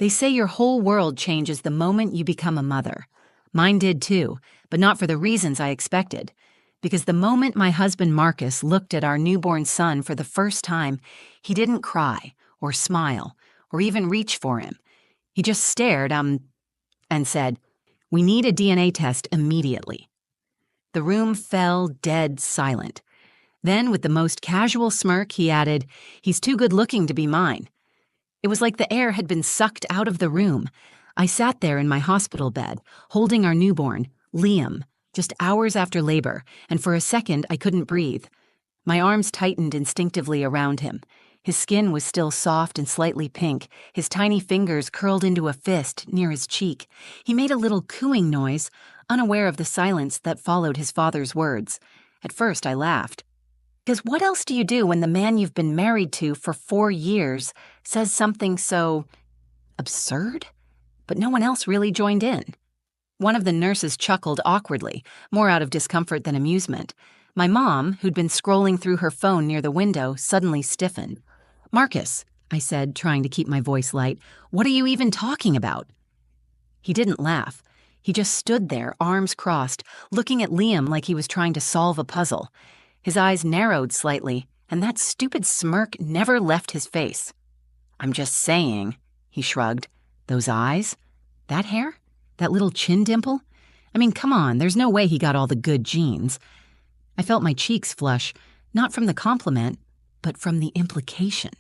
They say your whole world changes the moment you become a mother. Mine did too, but not for the reasons I expected. Because the moment my husband Marcus looked at our newborn son for the first time, he didn't cry or smile or even reach for him. He just stared, and said, "We need a DNA test immediately." The room fell dead silent. Then, with the most casual smirk, he added, "He's too good looking to be mine." It was like the air had been sucked out of the room. I sat there in my hospital bed, holding our newborn, Liam, just hours after labor, and for a second I couldn't breathe. My arms tightened instinctively around him. His skin was still soft and slightly pink, his tiny fingers curled into a fist near his cheek. He made a little cooing noise, unaware of the silence that followed his father's words. At first I laughed. Because what else do you do when the man you've been married to for 4 years says something so absurd? But no one else really joined in. One of the nurses chuckled awkwardly, more out of discomfort than amusement. My mom, who'd been scrolling through her phone near the window, suddenly stiffened. "Marcus," I said, trying to keep my voice light, "what are you even talking about?" He didn't laugh. He just stood there, arms crossed, looking at Liam like he was trying to solve a puzzle. His eyes narrowed slightly, and that stupid smirk never left his face. "I'm just saying," he shrugged. "Those eyes? That hair? That little chin dimple? I mean, come on, there's no way he got all the good genes." I felt my cheeks flush, not from the compliment, but from the implication.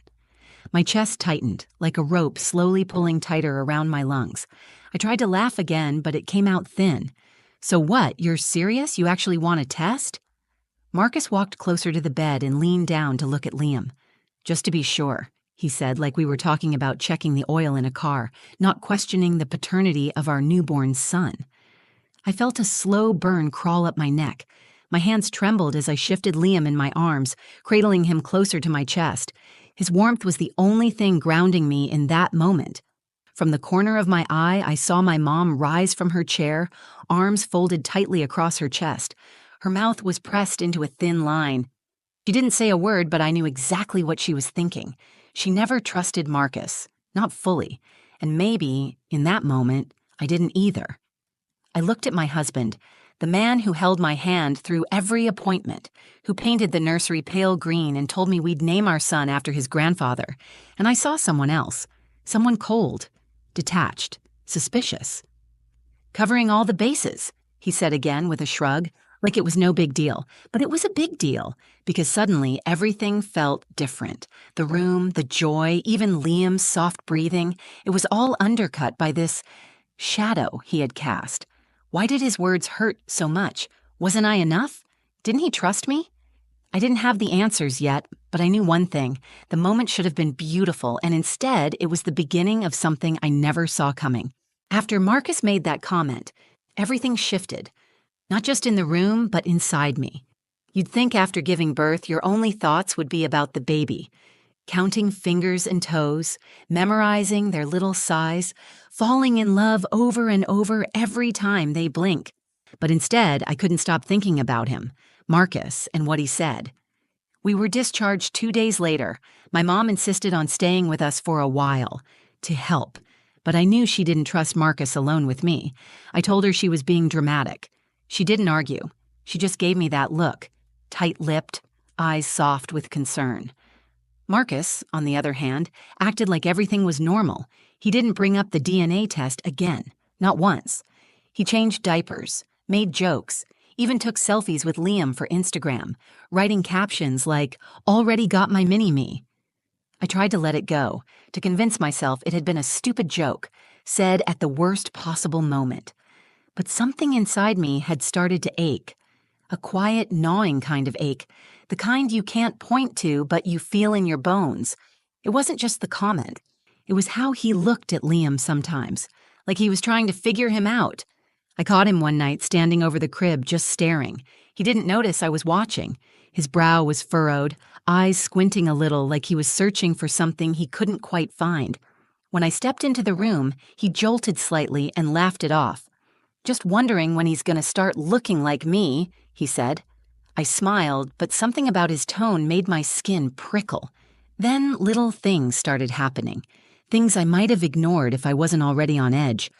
My chest tightened, like a rope slowly pulling tighter around my lungs. I tried to laugh again, but it came out thin. "So what, you're serious? You actually want a test?" Marcus walked closer to the bed and leaned down to look at Liam. "Just to be sure," he said, like we were talking about checking the oil in a car, not questioning the paternity of our newborn son. I felt a slow burn crawl up my neck. My hands trembled as I shifted Liam in my arms, cradling him closer to my chest. His warmth was the only thing grounding me in that moment. From the corner of my eye, I saw my mom rise from her chair, arms folded tightly across her chest. Her mouth was pressed into a thin line. She didn't say a word, but I knew exactly what she was thinking. She never trusted Marcus, not fully, and maybe, in that moment, I didn't either. I looked at my husband, the man who held my hand through every appointment, who painted the nursery pale green and told me we'd name our son after his grandfather, and I saw someone else, someone cold, detached, suspicious. "Covering all the bases," he said again with a shrug, like it was no big deal. But it was a big deal, because suddenly everything felt different. The room, the joy, even Liam's soft breathing, it was all undercut by this shadow he had cast. Why did his words hurt so much? Wasn't I enough? Didn't he trust me? I didn't have the answers yet, but I knew one thing. The moment should have been beautiful, and instead it was the beginning of something I never saw coming. After Marcus made that comment, everything shifted. Not just in the room, but inside me. You'd think after giving birth, your only thoughts would be about the baby. Counting fingers and toes, memorizing their little size, falling in love over and over every time they blink. But instead, I couldn't stop thinking about him, Marcus, and what he said. We were discharged 2 days later. My mom insisted on staying with us for a while, to help. But I knew she didn't trust Marcus alone with me. I told her she was being dramatic. She didn't argue. She just gave me that look, tight-lipped, eyes soft with concern. Marcus, on the other hand, acted like everything was normal. He didn't bring up the DNA test again, not once. He changed diapers, made jokes, even took selfies with Liam for Instagram, writing captions like, "Already got my mini-me." I tried to let it go, to convince myself it had been a stupid joke, said at the worst possible moment. But something inside me had started to ache. A quiet, gnawing kind of ache, the kind you can't point to but you feel in your bones. It wasn't just the comment. It was how he looked at Liam sometimes, like he was trying to figure him out. I caught him one night standing over the crib just staring. He didn't notice I was watching. His brow was furrowed, eyes squinting a little like he was searching for something he couldn't quite find. When I stepped into the room, he jolted slightly and laughed it off. "Just wondering when he's going to start looking like me," he said. I smiled, but something about his tone made my skin prickle. Then little things started happening. things I might have ignored if I wasn't already on edge.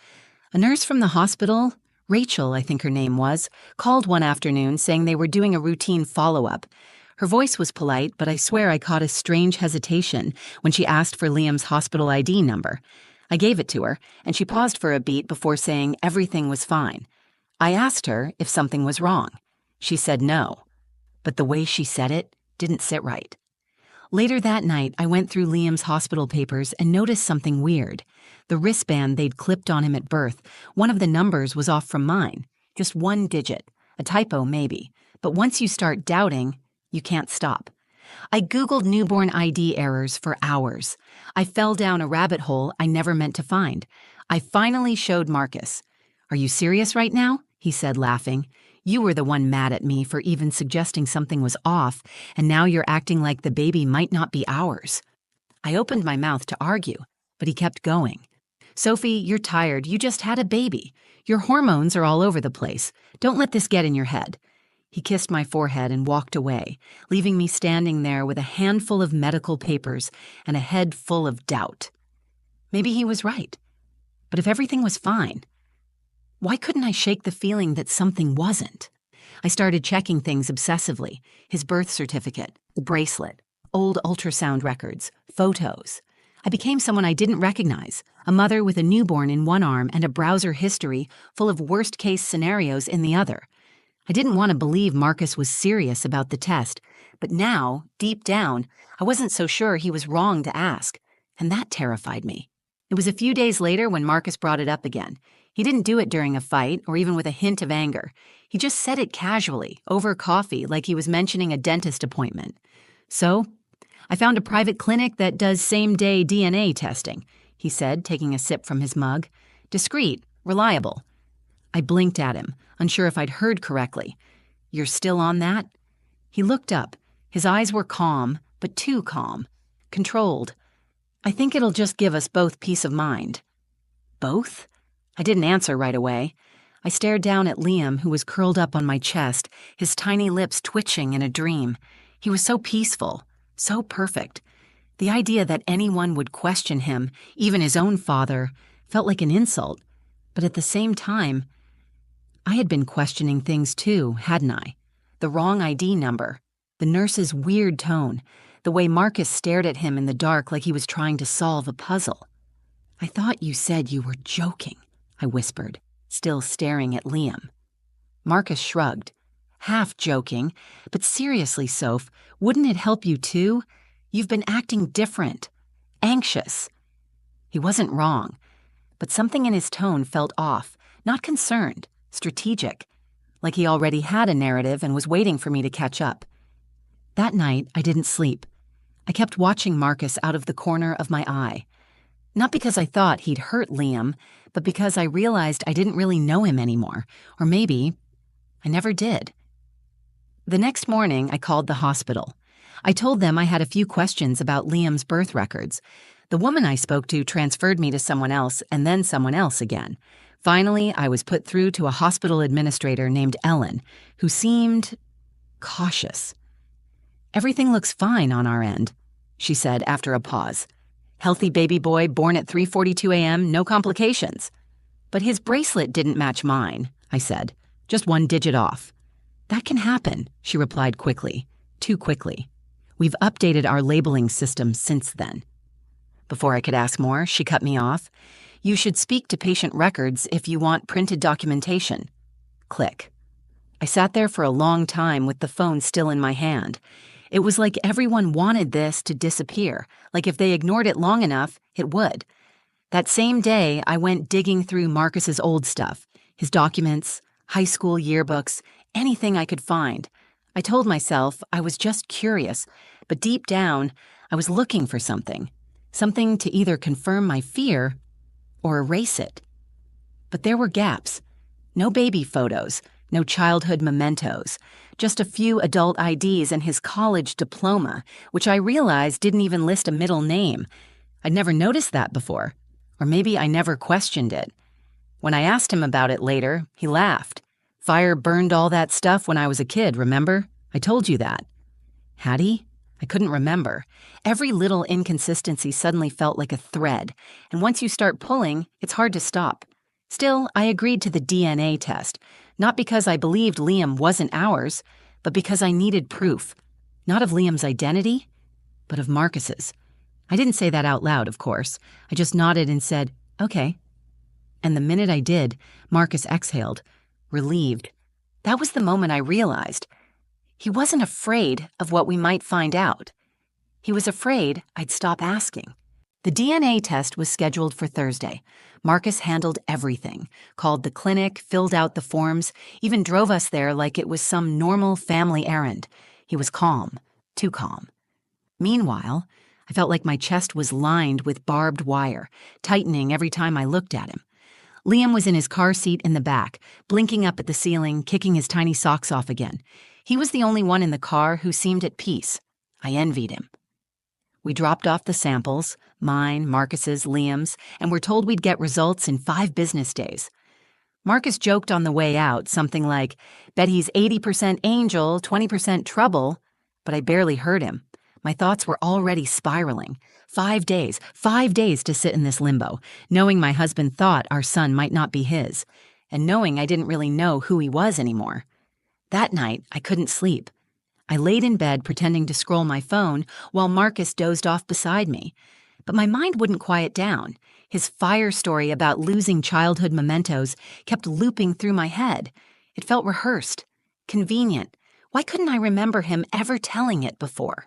A nurse from the hospital, Rachel, I think her name was, called one afternoon saying they were doing a routine follow-up. Her voice was polite, but I swear I caught a strange hesitation when she asked for Liam's hospital ID number. I gave it to her, and she paused for a beat before saying everything was fine. I asked her if something was wrong. She said no, but the way she said it didn't sit right. Later that night, I went through Liam's hospital papers and noticed something weird. The wristband they'd clipped on him at birth, one of the numbers was off from mine. Just one digit. A typo, maybe. But once you start doubting, you can't stop. I Googled newborn ID errors for hours. I fell down a rabbit hole I never meant to find. I finally showed Marcus. "Are you serious right now?" he said, laughing. "You were the one mad at me for even suggesting something was off, and now you're acting like the baby might not be ours." I opened my mouth to argue, but he kept going. "Sophie, you're tired. You just had a baby. Your hormones are all over the place. Don't let this get in your head." He kissed my forehead and walked away, leaving me standing there with a handful of medical papers and a head full of doubt. Maybe he was right. But if everything was fine, why couldn't I shake the feeling that something wasn't? I started checking things obsessively: his birth certificate, the bracelet, old ultrasound records, photos. I became someone I didn't recognize, a mother with a newborn in one arm and a browser history full of worst-case scenarios in the other. I didn't want to believe Marcus was serious about the test, but now, deep down, I wasn't so sure he was wrong to ask, and that terrified me. It was a few days later when Marcus brought it up again. He didn't do it during a fight or even with a hint of anger. He just said it casually, over coffee, like he was mentioning a dentist appointment. "So, I found a private clinic that does same-day DNA testing," he said, taking a sip from his mug. "Discreet, reliable." I blinked at him, unsure if I'd heard correctly. "You're still on that?" He looked up. His eyes were calm, but too calm. Controlled. "I think it'll just give us both peace of mind." Both? I didn't answer right away. I stared down at Liam, who was curled up on my chest, his tiny lips twitching in a dream. He was so peaceful, so perfect. The idea that anyone would question him, even his own father, felt like an insult. But at the same time, I had been questioning things too, hadn't I? The wrong ID number, the nurse's weird tone, the way Marcus stared at him in the dark like he was trying to solve a puzzle. "I thought you said you were joking," I whispered, still staring at Liam. Marcus shrugged. "Half joking, but seriously, Soph, wouldn't it help you too? You've been acting different, anxious." He wasn't wrong, but something in his tone felt off, not concerned, strategic, like he already had a narrative and was waiting for me to catch up. That night, I didn't sleep. I kept watching Marcus out of the corner of my eye. Not because I thought he'd hurt Liam, but because I realized I didn't really know him anymore, or maybe I never did. The next morning, I called the hospital. I told them I had a few questions about Liam's birth records. The woman I spoke to transferred me to someone else and then someone else again. Finally, I was put through to a hospital administrator named Ellen, who seemed cautious. "Everything looks fine on our end," she said after a pause. "Healthy baby boy born at 3:42 a.m., no complications." "But his bracelet didn't match mine," I said. "Just one digit off." "That can happen," she replied quickly. Too quickly. "We've updated our labeling system since then." Before I could ask more, she cut me off. "You should speak to patient records if you want printed documentation." Click. I sat there for a long time with the phone still in my hand. It was like everyone wanted this to disappear, like if they ignored it long enough, it would. That same day, I went digging through Marcus's old stuff, his documents, high school yearbooks, anything I could find. I told myself I was just curious, but deep down, I was looking for something to either confirm my fear or erase it. But there were gaps. No baby photos, no childhood mementos, just a few adult IDs and his college diploma, which I realized didn't even list a middle name. I'd never noticed that before, or maybe I never questioned it. When I asked him about it later, he laughed. "Fire burned all that stuff when I was a kid, remember? I told you that." Had he? I couldn't remember. Every little inconsistency suddenly felt like a thread, and once you start pulling, it's hard to stop. Still, I agreed to the DNA test, not because I believed Liam wasn't ours, but because I needed proof. Not of Liam's identity, but of Marcus's. I didn't say that out loud, of course. I just nodded and said, "Okay." And the minute I did, Marcus exhaled, relieved. That was the moment I realized. He wasn't afraid of what we might find out. He was afraid I'd stop asking. The DNA test was scheduled for Thursday. Marcus handled everything, called the clinic, filled out the forms, even drove us there like it was some normal family errand. He was calm, too calm. Meanwhile, I felt like my chest was lined with barbed wire, tightening every time I looked at him. Liam was in his car seat in the back, blinking up at the ceiling, kicking his tiny socks off again. He was the only one in the car who seemed at peace. I envied him. We dropped off the samples, mine, Marcus's, Liam's, and were told we'd get results in 5 business days. Marcus joked on the way out, something like, "Bet he's 80% angel, 20% trouble," but I barely heard him. My thoughts were already spiraling. 5 days to sit in this limbo, knowing my husband thought our son might not be his, and knowing I didn't really know who he was anymore. That night, I couldn't sleep. I laid in bed pretending to scroll my phone while Marcus dozed off beside me. But my mind wouldn't quiet down. His fire story about losing childhood mementos kept looping through my head. It felt rehearsed, convenient. Why couldn't I remember him ever telling it before?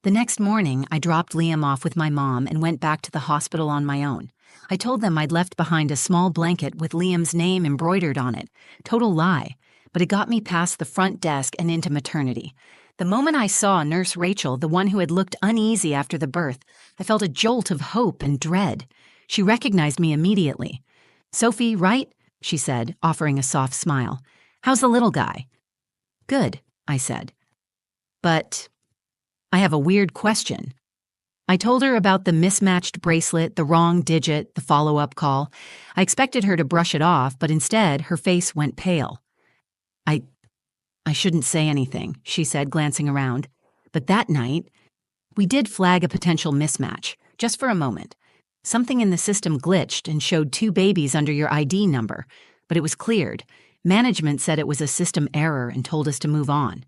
The next morning, I dropped Liam off with my mom and went back to the hospital on my own. I told them I'd left behind a small blanket with Liam's name embroidered on it. Total lie. But it got me past the front desk and into maternity. The moment I saw Nurse Rachel, the one who had looked uneasy after the birth, I felt a jolt of hope and dread. She recognized me immediately. "Sophie, right?" she said, offering a soft smile. "How's the little guy?" "Good," I said. "But I have a weird question." I told her about the mismatched bracelet, the wrong digit, the follow-up call. I expected her to brush it off, but instead her face went pale. I shouldn't say anything, she said, glancing around. But that night, we did flag a potential mismatch, just for a moment. Something in the system glitched and showed 2 babies under your ID number, but it was cleared. Management said it was a system error and told us to move on.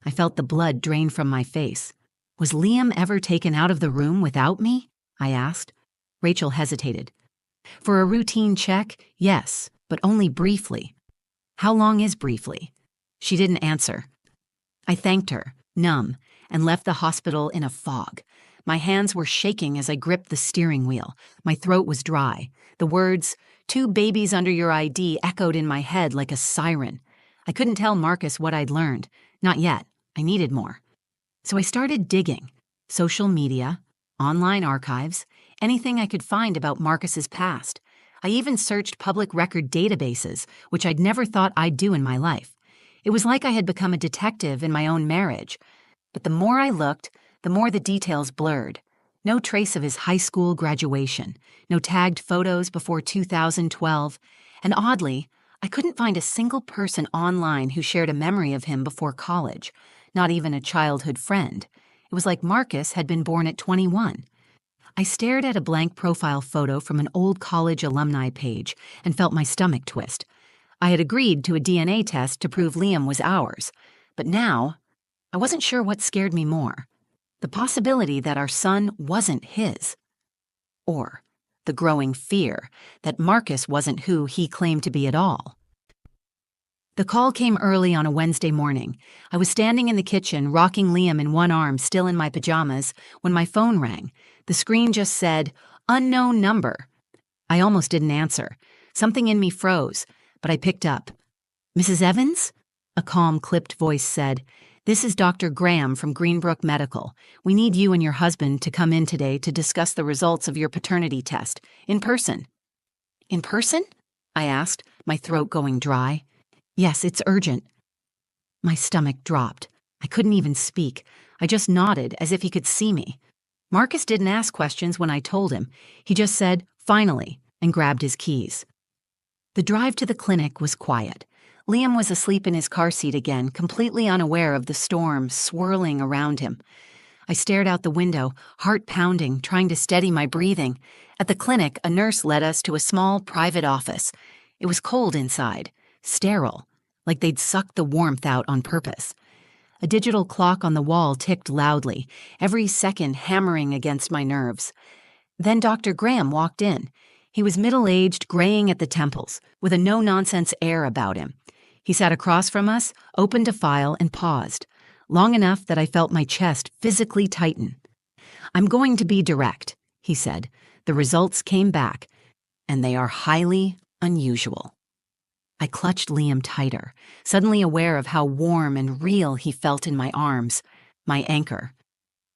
I felt the blood drain from my face. Was Liam ever taken out of the room without me? I asked. Rachel hesitated. For a routine check, yes, but only briefly. How long is briefly? She didn't answer. I thanked her, numb, and left the hospital in a fog. My hands were shaking as I gripped the steering wheel. My throat was dry. The words, 2 babies under your ID, echoed in my head like a siren. I couldn't tell Marcus what I'd learned. Not yet. I needed more. So I started digging. Social media, online archives, anything I could find about Marcus's past. I even searched public record databases, which I'd never thought I'd do in my life. It was like I had become a detective in my own marriage. But the more I looked, the more the details blurred. No trace of his high school graduation, no tagged photos before 2012, and oddly, I couldn't find a single person online who shared a memory of him before college, not even a childhood friend. It was like Marcus had been born at 21. I stared at a blank profile photo from an old college alumni page and felt my stomach twist. I had agreed to a DNA test to prove Liam was ours, but now I wasn't sure what scared me more. The possibility that our son wasn't his, or the growing fear that Marcus wasn't who he claimed to be at all. The call came early on a Wednesday morning. I was standing in the kitchen, rocking Liam in one arm, still in my pajamas, when my phone rang. The screen just said, "Unknown number." I almost didn't answer. Something in me froze, but I picked up. "Mrs. Evans?" A calm, clipped voice said, "This is Dr. Graham from Greenbrook Medical. We need you and your husband to come in today to discuss the results of your paternity test, in person." "In person?" I asked, my throat going dry. "Yes, it's urgent." My stomach dropped. I couldn't even speak. I just nodded as if he could see me. Marcus didn't ask questions when I told him. He just said, "Finally," and grabbed his keys. The drive to the clinic was quiet. Liam was asleep in his car seat again, completely unaware of the storm swirling around him. I stared out the window, heart pounding, trying to steady my breathing. At the clinic, a nurse led us to a small private office. It was cold inside, sterile, like they'd sucked the warmth out on purpose. A digital clock on the wall ticked loudly, every second hammering against my nerves. Then Dr. Graham walked in. He was middle-aged, graying at the temples, with a no-nonsense air about him. He sat across from us, opened a file, and paused, long enough that I felt my chest physically tighten. "I'm going to be direct," he said. "The results came back, and they are highly unusual." I clutched Liam tighter, suddenly aware of how warm and real he felt in my arms, my anchor.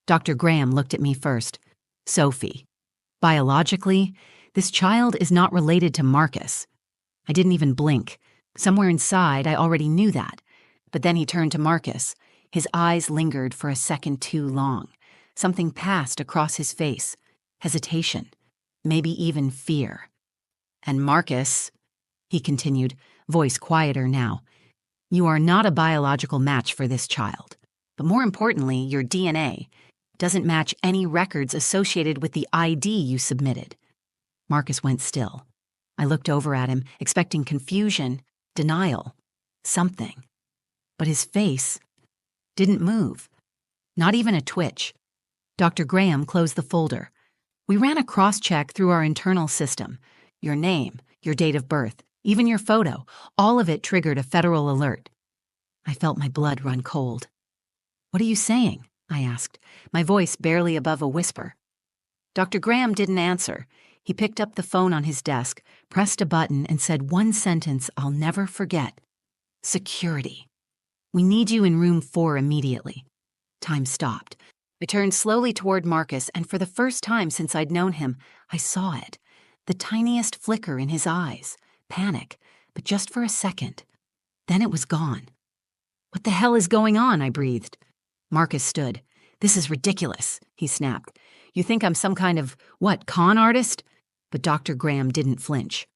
Dr. Graham looked at me first. "Sophie, biologically, this child is not related to Marcus." I didn't even blink. Somewhere inside, I already knew that. But then he turned to Marcus. His eyes lingered for a second too long. Something passed across his face. Hesitation. Maybe even fear. "And Marcus," he continued, voice quieter now, "you are not a biological match for this child. But more importantly, your DNA doesn't match any records associated with the ID you submitted." Marcus went still. I looked over at him, expecting confusion, denial, something. But his face didn't move. Not even a twitch. Dr. Graham closed the folder. We ran a cross-check through our internal system. Your name, your date of birth, even your photo, all of it triggered a federal alert. I felt my blood run cold. "What are you saying?" I asked, my voice barely above a whisper. Dr. Graham didn't answer. He picked up the phone on his desk, pressed a button, and said one sentence I'll never forget. "Security. We need you in room 4 immediately." Time stopped. I turned slowly toward Marcus, and for the first time since I'd known him, I saw it. The tiniest flicker in his eyes. Panic, but just for a second. Then it was gone. "What the hell is going on?" I breathed. Marcus stood. "This is ridiculous," he snapped. "You think I'm some kind of, con artist?" But Dr. Graham didn't flinch.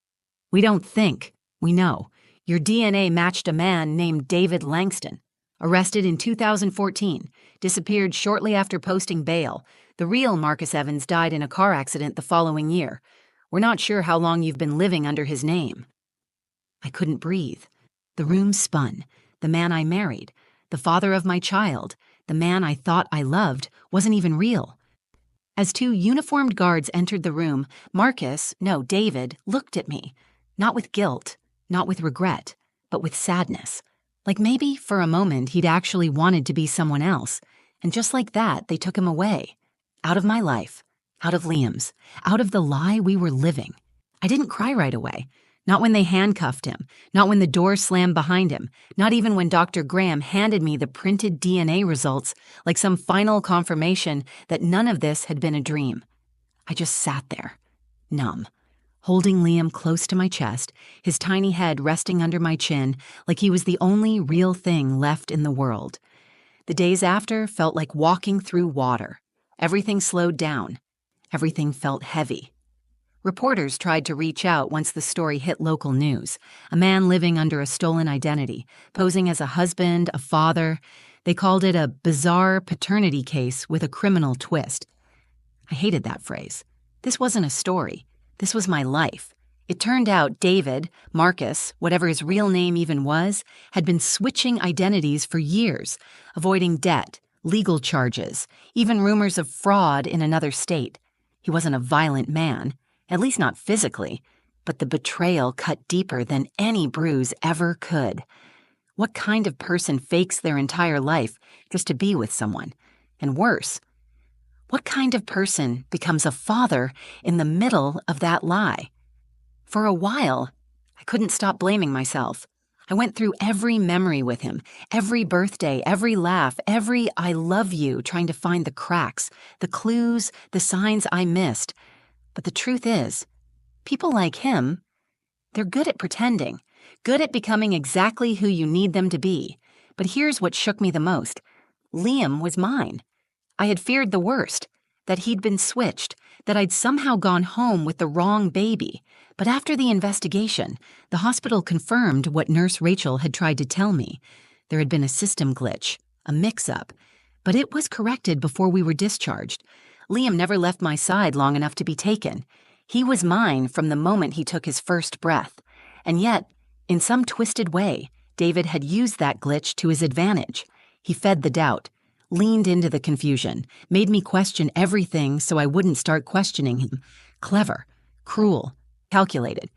"We don't think. We know. Your DNA matched a man named David Langston. Arrested in 2014. Disappeared shortly after posting bail. The real Marcus Evans died in a car accident the following year. We're not sure how long you've been living under his name." I couldn't breathe. The room spun. The man I married, the father of my child, the man I thought I loved, wasn't even real. As 2 uniformed guards entered the room, David, looked at me. Not with guilt, not with regret, but with sadness. Like maybe, for a moment, he'd actually wanted to be someone else. And just like that, they took him away. Out of my life. Out of Liam's. Out of the lie we were living. I didn't cry right away. Not when they handcuffed him. Not when the door slammed behind him. Not even when Dr. Graham handed me the printed DNA results like some final confirmation that none of this had been a dream. I just sat there, numb, holding Liam close to my chest, his tiny head resting under my chin like he was the only real thing left in the world. The days after felt like walking through water. Everything slowed down. Everything felt heavy. Reporters tried to reach out once the story hit local news. A man living under a stolen identity, posing as a husband, a father. They called it a bizarre paternity case with a criminal twist. I hated that phrase. This wasn't a story. This was my life. It turned out David, Marcus, whatever his real name even was, had been switching identities for years, avoiding debt, legal charges, even rumors of fraud in another state. He wasn't a violent man. At least not physically, but the betrayal cut deeper than any bruise ever could. What kind of person fakes their entire life just to be with someone? And worse, what kind of person becomes a father in the middle of that lie? For a while, I couldn't stop blaming myself. I went through every memory with him, every birthday, every laugh, every "I love you," trying to find the cracks, the clues, the signs I missed. But the truth is, people like him, they're good at pretending, good at becoming exactly who you need them to be. But here's what shook me the most. Liam was mine. I had feared the worst, that he'd been switched, that I'd somehow gone home with the wrong baby. But after the investigation, the hospital confirmed what Nurse Rachel had tried to tell me. There had been a system glitch, a mix-up, but it was corrected before we were discharged. Liam never left my side long enough to be taken. He was mine from the moment he took his first breath. And yet, in some twisted way, David had used that glitch to his advantage. He fed the doubt, leaned into the confusion, made me question everything so I wouldn't start questioning him. Clever, cruel, calculated.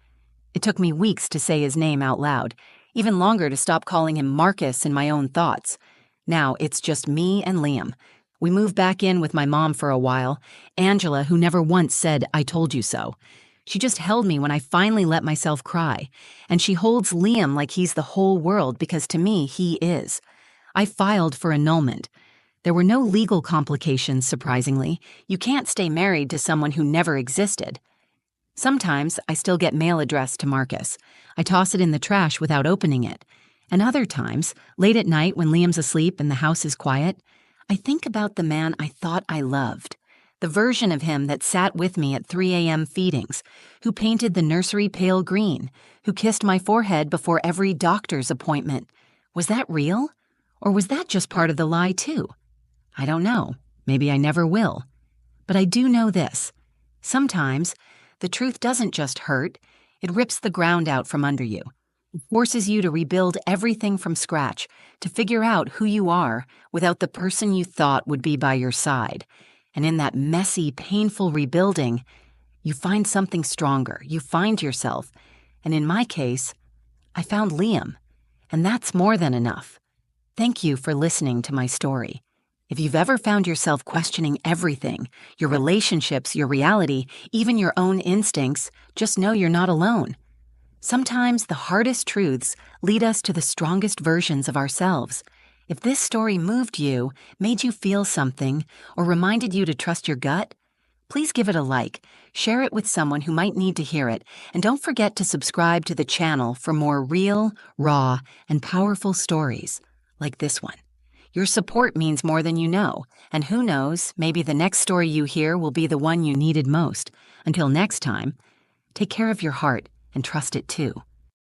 It took me weeks to say his name out loud, even longer to stop calling him Marcus in my own thoughts. Now it's just me and Liam. We moved back in with my mom for a while, Angela, who never once said, "I told you so." She just held me when I finally let myself cry, and she holds Liam like he's the whole world because to me, he is. I filed for annulment. There were no legal complications, surprisingly. You can't stay married to someone who never existed. Sometimes I still get mail addressed to Marcus. I toss it in the trash without opening it. And other times, late at night when Liam's asleep and the house is quiet, I think about the man I thought I loved. The version of him that sat with me at 3 a.m. feedings, who painted the nursery pale green, who kissed my forehead before every doctor's appointment. Was that real? Or was that just part of the lie too? I don't know. Maybe I never will. But I do know this. Sometimes, the truth doesn't just hurt, it rips the ground out from under you. It forces you to rebuild everything from scratch, to figure out who you are without the person you thought would be by your side. And in that messy, painful rebuilding, you find something stronger. You find yourself. And in my case, I found Liam. And that's more than enough. Thank you for listening to my story. If you've ever found yourself questioning everything, your relationships, your reality, even your own instincts, just know you're not alone. Sometimes the hardest truths lead us to the strongest versions of ourselves. If this story moved you, made you feel something, or reminded you to trust your gut, please give it a like, share it with someone who might need to hear it, and don't forget to subscribe to the channel for more real, raw, and powerful stories like this one. Your support means more than you know, and who knows, maybe the next story you hear will be the one you needed most. Until next time, take care of your heart and trust it too.